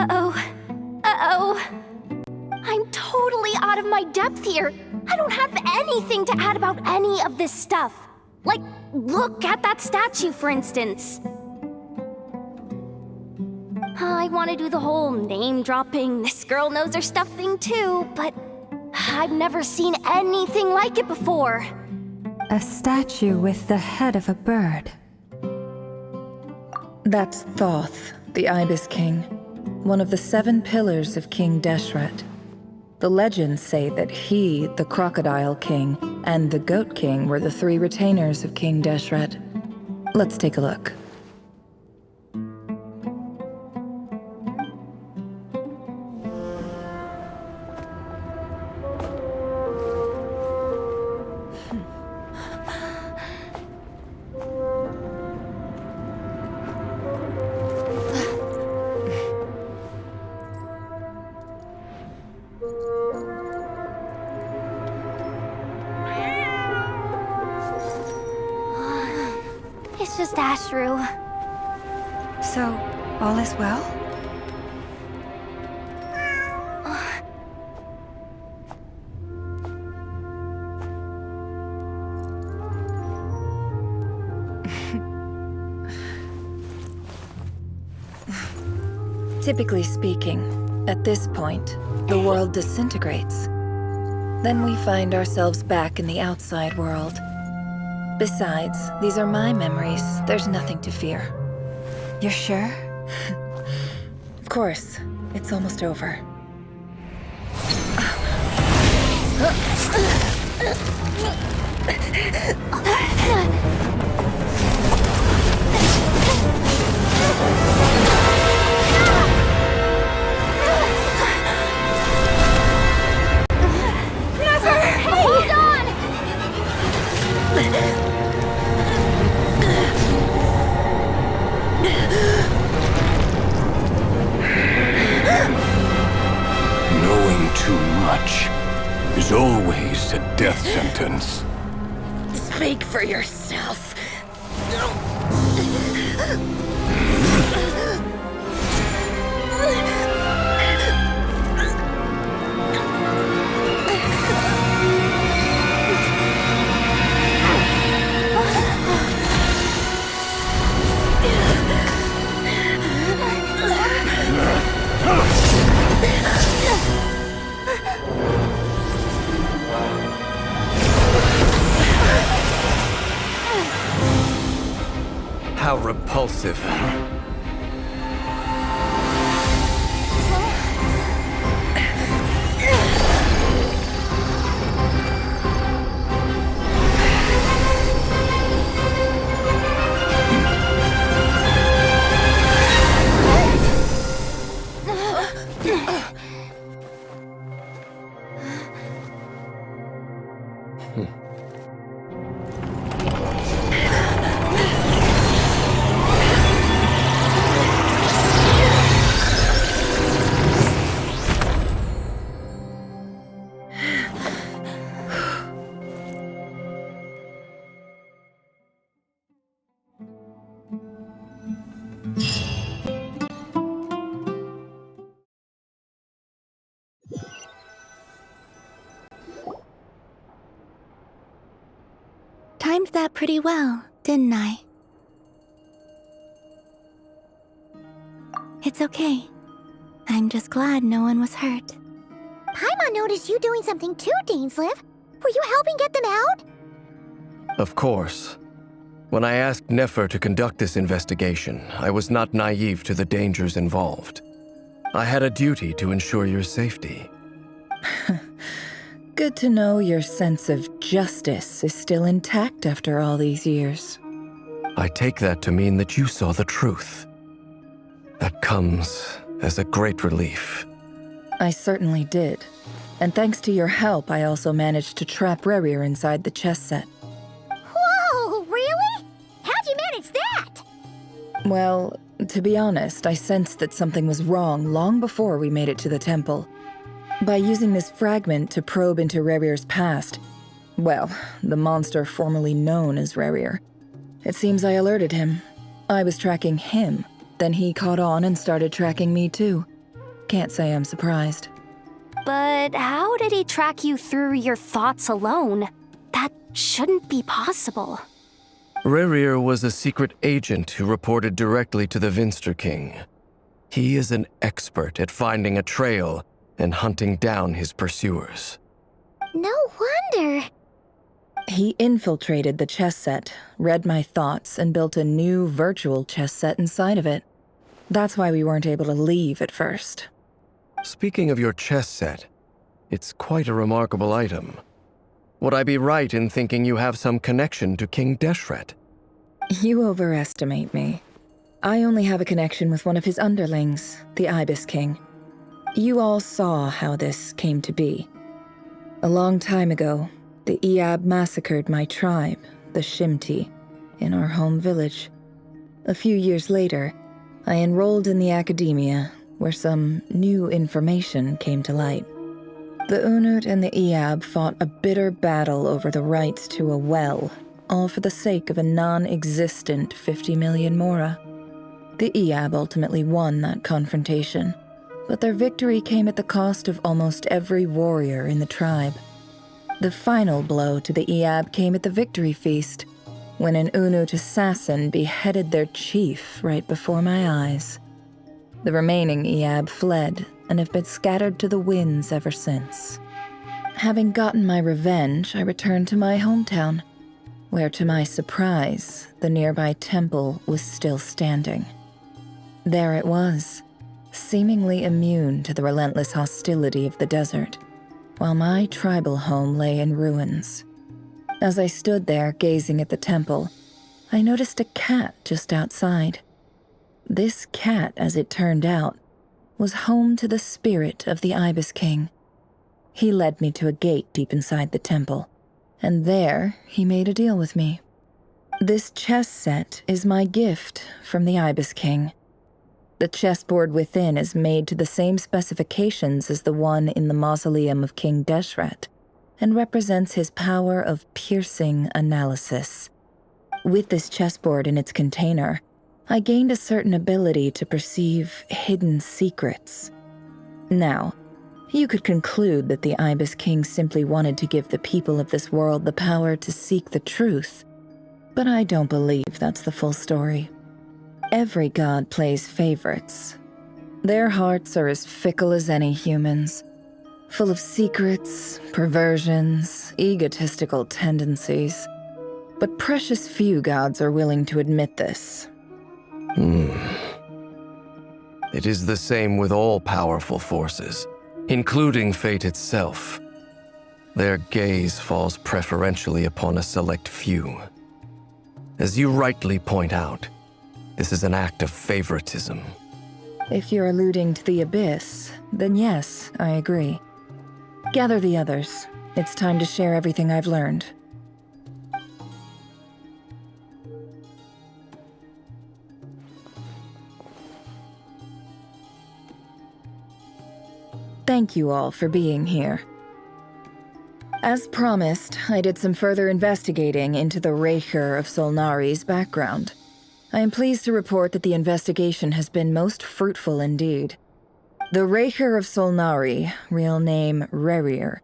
Uh-oh. Uh-oh. I'm totally out of my depth here. I don't have anything to add about any of this stuff. Like, look at that statue, for instance. I want to do the whole name-dropping, this girl knows her stuff thing too, but I've never seen anything like it before. A statue with the head of a bird. That's Thoth, the Ibis King, one of the 7 pillars of King Deshret. The legends say that he, the Crocodile King, and the Goat King were the 3 retainers of King Deshret. Let's take a look. It's just Ashru. So, all is well? Typically speaking, at this point, the world disintegrates. Then we find ourselves back in the outside world. Besides, these are my memories. There's nothing to fear. You're sure? Of course. It's almost over. Hold on! Knowing too much is always a death sentence. Speak for yourself. How repulsive. Timed that pretty well, didn't I? It's okay. I'm just glad no one was hurt. Paimon noticed you doing something too, Dainsleif. Were you helping get them out? Of course. When I asked Nefer to conduct this investigation, I was not naive to the dangers involved. I had a duty to ensure your safety. Good to know your sense of justice is still intact after all these years. I take that to mean that you saw the truth. That comes as a great relief. I certainly did. And thanks to your help, I also managed to trap Rerir inside the chess set. Whoa, really? How'd you manage that? Well, to be honest, I sensed that something was wrong long before we made it to the temple. By using this fragment to probe into Rerir's past, well, the monster formerly known as Rerir, it seems I alerted him. I was tracking him, then he caught on and started tracking me too. Can't say I'm surprised. But how did he track you through your thoughts alone? That shouldn't be possible. Rerir was a secret agent who reported directly to the Vinster King. He is an expert at finding a trail and hunting down his pursuers. No wonder. He infiltrated the chess set, read my thoughts, and built a new virtual chess set inside of it. That's why we weren't able to leave at first. Speaking of your chess set, it's quite a remarkable item. Would I be right in thinking you have some connection to King Deshret? You overestimate me. I only have a connection with one of his underlings, the Ibis King. You all saw how this came to be. A long time ago, the Iab massacred my tribe, the Shimti, in our home village. A few years later, I enrolled in the academia, where some new information came to light. The Unut and the Iab fought a bitter battle over the rights to a well, all for the sake of a non-existent 50 million mora. The Iab ultimately won that confrontation, but their victory came at the cost of almost every warrior in the tribe. The final blow to the Iab came at the victory feast, when an Unut assassin beheaded their chief right before my eyes. The remaining Iab fled and have been scattered to the winds ever since. Having gotten my revenge, I returned to my hometown, where to my surprise, the nearby temple was still standing. There it was, seemingly immune to the relentless hostility of the desert, while my tribal home lay in ruins. As I stood there gazing at the temple, I noticed a cat just outside. This cat, as it turned out, was home to the spirit of the Ibis King. He led me to a gate deep inside the temple, and there he made a deal with me. This chess set is my gift from the Ibis King. The chessboard within is made to the same specifications as the one in the mausoleum of King Deshret, and represents his power of piercing analysis. With this chessboard in its container, I gained a certain ability to perceive hidden secrets. Now, you could conclude that the Ibis King simply wanted to give the people of this world the power to seek the truth, but I don't believe that's the full story. Every god plays favorites. Their hearts are as fickle as any human's, full of secrets, perversions, egotistical tendencies. But precious few gods are willing to admit this. It is the same with all powerful forces, including fate itself. Their gaze falls preferentially upon a select few. As you rightly point out, this is an act of favoritism. If you're alluding to the Abyss, then yes, I agree. Gather the others. It's time to share everything I've learned. Thank you all for being here. As promised, I did some further investigating into the Raker of Solnari's background. I am pleased to report that the investigation has been most fruitful indeed. The Raker of Solnari, real name Rerir,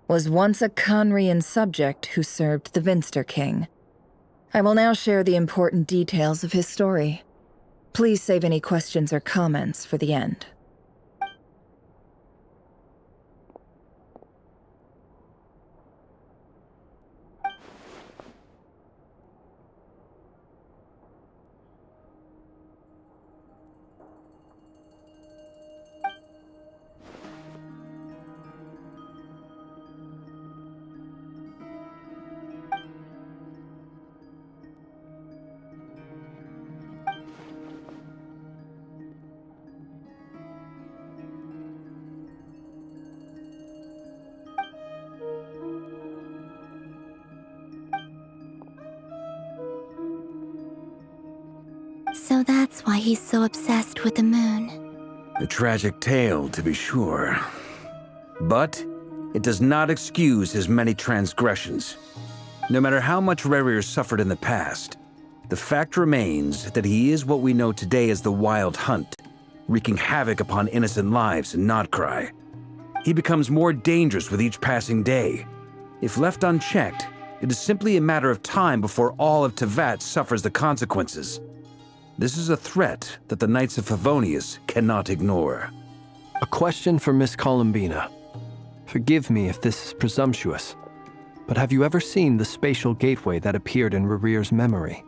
was once a Conrian subject who served the Vinster King. I will now share the important details of his story. Please save any questions or comments for the end. So that's why he's so obsessed with the moon. A tragic tale, to be sure. But it does not excuse his many transgressions. No matter how much Rerir suffered in the past, the fact remains that he is what we know today as the Wild Hunt, wreaking havoc upon innocent lives in Notcry. He becomes more dangerous with each passing day. If left unchecked, it is simply a matter of time before all of Tevat suffers the consequences. This is a threat that the Knights of Favonius cannot ignore. A question for Miss Columbina. Forgive me if this is presumptuous, but have you ever seen the spatial gateway that appeared in Rerear's memory?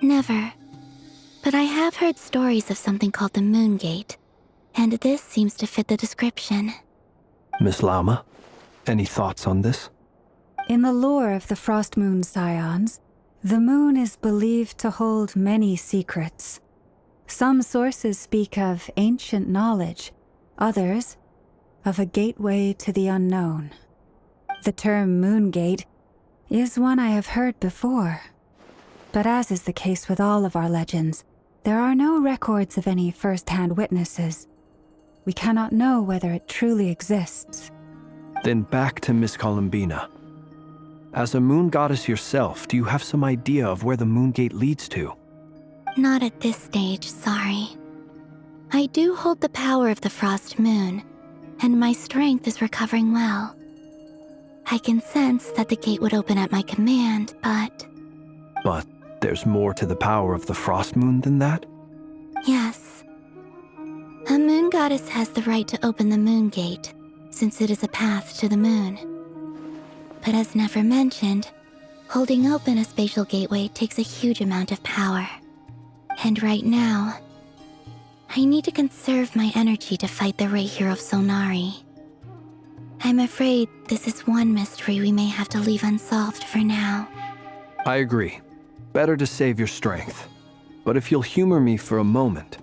Never. But I have heard stories of something called the Moon Gate, and this seems to fit the description. Miss Lauma, any thoughts on this? In the lore of the Frost Moon Scions, the moon is believed to hold many secrets. Some sources speak of ancient knowledge, others of a gateway to the unknown. The term Moon Gate is one I have heard before. But as is the case with all of our legends, there are no records of any first-hand witnesses. We cannot know whether it truly exists. Then back to Miss Columbina. As a moon goddess yourself, do you have some idea of where the Moon Gate leads to? Not at this stage, sorry. I do hold the power of the Frost Moon, and my strength is recovering well. I can sense that the gate would open at my command, but... But there's more to the power of the Frost Moon than that? Yes. A moon goddess has the right to open the Moon Gate, since it is a path to the moon. But as never mentioned, holding open a spatial gateway takes a huge amount of power. And right now, I need to conserve my energy to fight the Rahier of Solnari. I'm afraid this is one mystery we may have to leave unsolved for now. I agree. Better to save your strength. But if you'll humor me for a moment,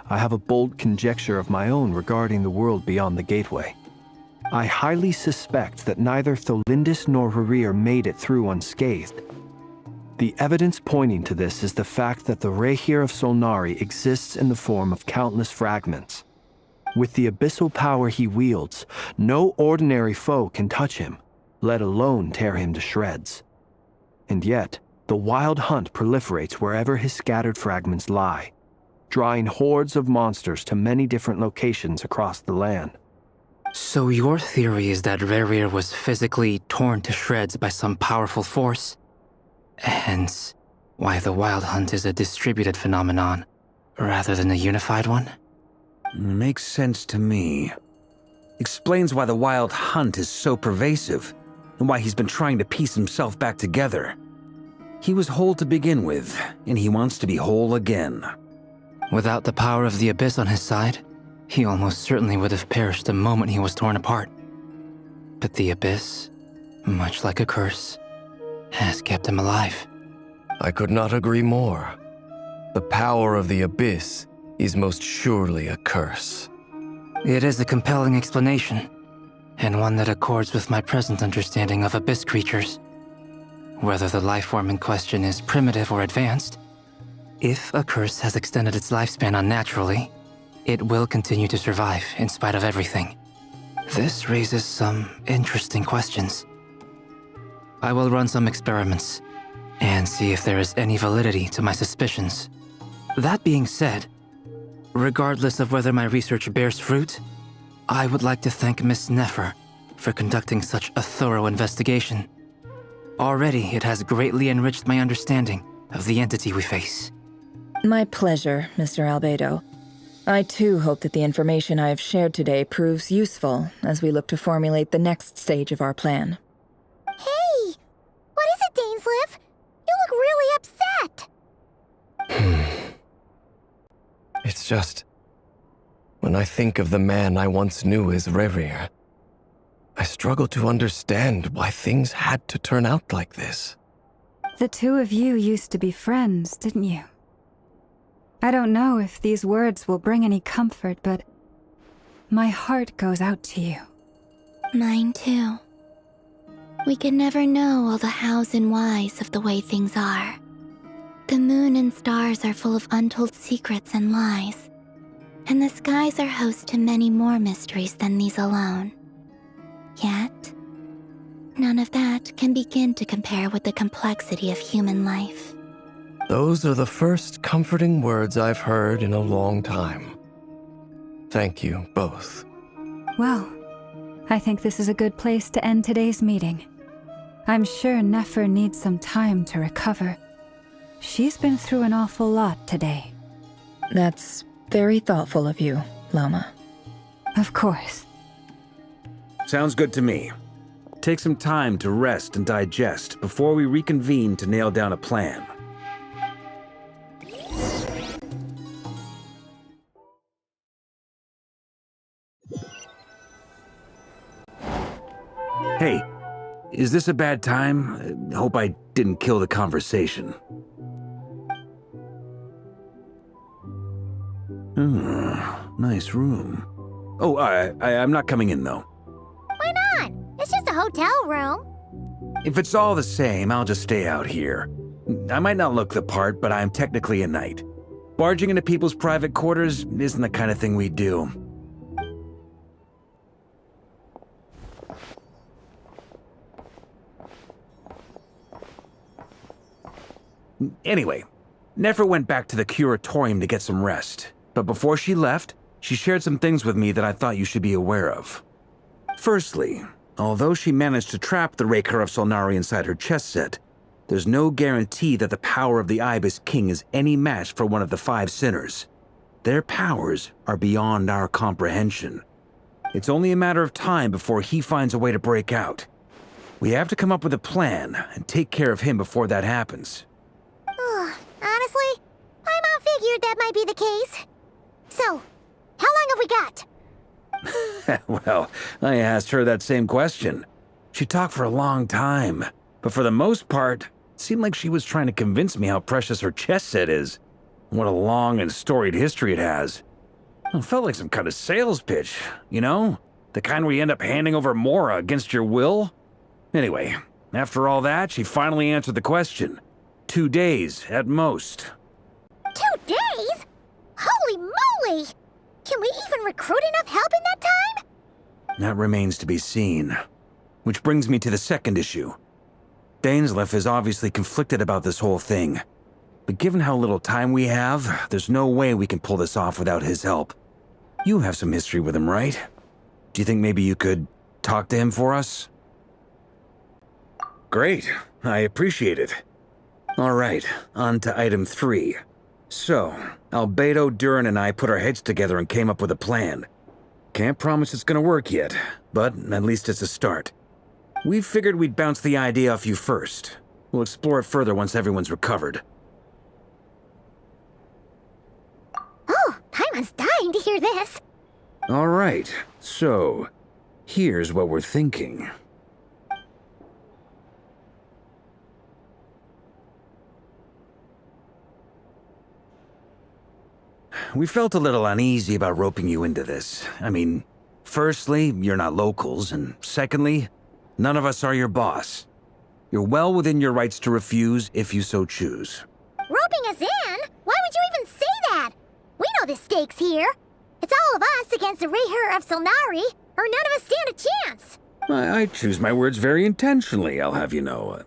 I have a bold conjecture of my own regarding the world beyond the gateway. I highly suspect that neither Tholindis nor Rerear made it through unscathed. The evidence pointing to this is the fact that the Rahier of Solnari exists in the form of countless fragments. With the abyssal power he wields, no ordinary foe can touch him, let alone tear him to shreds. And yet, the wild hunt proliferates wherever his scattered fragments lie, drawing hordes of monsters to many different locations across the land. So your theory is that Rerir was physically torn to shreds by some powerful force? Hence, why the Wild Hunt is a distributed phenomenon, rather than a unified one? Makes sense to me. Explains why the Wild Hunt is so pervasive, and why he's been trying to piece himself back together. He was whole to begin with, and he wants to be whole again. Without the power of the Abyss on his side, he almost certainly would have perished the moment he was torn apart. But the Abyss, much like a curse, has kept him alive. I could not agree more. The power of the Abyss is most surely a curse. It is a compelling explanation, and one that accords with my present understanding of Abyss creatures. Whether the life form in question is primitive or advanced, if a curse has extended its lifespan unnaturally, it will continue to survive in spite of everything. This raises some interesting questions. I will run some experiments and see if there is any validity to my suspicions. That being said, regardless of whether my research bears fruit, I would like to thank Miss Nefer for conducting such a thorough investigation. Already, it has greatly enriched my understanding of the entity we face. My pleasure, Mr. Albedo. I too hope that the information I have shared today proves useful as we look to formulate the next stage of our plan. Hey! What is it, Dainsleif? You look really upset! It's just... when I think of the man I once knew as Rerir, I struggle to understand why things had to turn out like this. The two of you used to be friends, didn't you? I don't know if these words will bring any comfort, but my heart goes out to you. Mine too. We can never know all the hows and whys of the way things are. The moon and stars are full of untold secrets and lies, and the skies are host to many more mysteries than these alone. Yet, none of that can begin to compare with the complexity of human life. Those are the first comforting words I've heard in a long time. Thank you both. Well, I think this is a good place to end today's meeting. I'm sure Nefer needs some time to recover. She's been through an awful lot today. That's very thoughtful of you, Lama. Of course. Sounds good to me. Take some time to rest and digest before we reconvene to nail down a plan. Hey, is this a bad time? Hope I didn't kill the conversation. Nice room. Oh, I'm not coming in, though. Why not? It's just a hotel room. If it's all the same, I'll just stay out here. I might not look the part, but I'm technically a knight. Barging into people's private quarters isn't the kind of thing we do. Anyway, Nefer went back to the curatorium to get some rest. But before she left, she shared some things with me that I thought you should be aware of. Firstly, although she managed to trap the Raker of Solnari inside her chess set, there's no guarantee that the power of the Ibis King is any match for one of the 5 sinners. Their powers are beyond our comprehension. It's only a matter of time before he finds a way to break out. We have to come up with a plan and take care of him before that happens. Honestly, my mom figured that might be the case. So, how long have we got? Well, I asked her that same question. She talked for a long time, but for the most part, it seemed like she was trying to convince me how precious her chess set is, and what a long and storied history it has. It felt like some kind of sales pitch, you know? The kind where you end up handing over Mora against your will? Anyway, after all that, she finally answered the question. 2 days, at most. 2 days? Holy moly! Can we even recruit enough help in that time? That remains to be seen. Which brings me to the second issue. Dainsleif is obviously conflicted about this whole thing. But given how little time we have, there's no way we can pull this off without his help. You have some history with him, right? Do you think maybe you could talk to him for us? Great. I appreciate it. All right, on to item 3. So, Albedo, Durin, and I put our heads together and came up with a plan. Can't promise it's gonna work yet, but at least it's a start. We figured we'd bounce the idea off you first. We'll explore it further once everyone's recovered. Oh, Paimon's dying to hear this. All right, so here's what we're thinking. We felt a little uneasy about roping you into this. I mean, firstly, you're not locals, and secondly, none of us are your boss. You're well within your rights to refuse if you so choose. Roping us in? Why would you even say that? We know the stakes here. It's all of us against the Rayher of Solnari, or none of us stand a chance. I choose my words very intentionally, I'll have you know.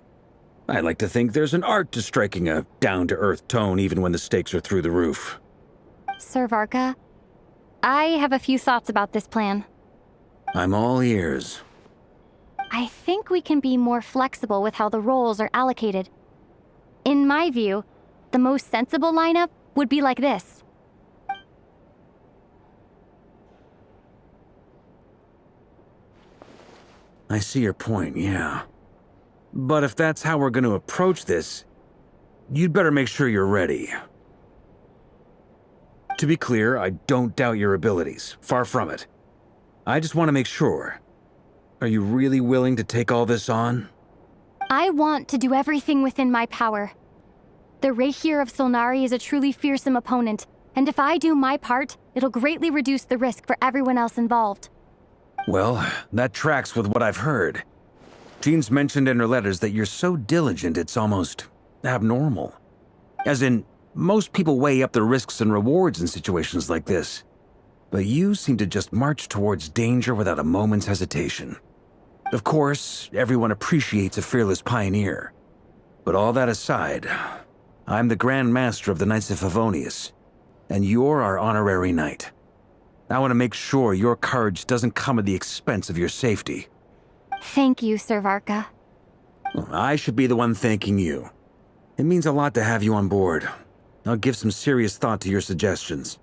I like to think there's an art to striking a down-to-earth tone even when the stakes are through the roof. Sir Varka, I have a few thoughts about this plan. I'm all ears. I think we can be more flexible with how the roles are allocated. In my view, the most sensible lineup would be like this. I see your point, yeah. But if that's how we're going to approach this, you'd better make sure you're ready. To be clear, I don't doubt your abilities. Far from it. I just want to make sure. Are you really willing to take all this on? I want to do everything within my power. The Rayher of Solnari is a truly fearsome opponent, and if I do my part, it'll greatly reduce the risk for everyone else involved. Well, that tracks with what I've heard. Jean's mentioned in her letters that you're so diligent it's almost abnormal. As in, most people weigh up the risks and rewards in situations like this. But you seem to just march towards danger without a moment's hesitation. Of course, everyone appreciates a fearless pioneer. But all that aside, I'm the Grand Master of the Knights of Favonius, and you're our honorary knight. I want to make sure your courage doesn't come at the expense of your safety. Thank you, Sir Varka. Well, I should be the one thanking you. It means a lot to have you on board. I'll give some serious thought to your suggestions.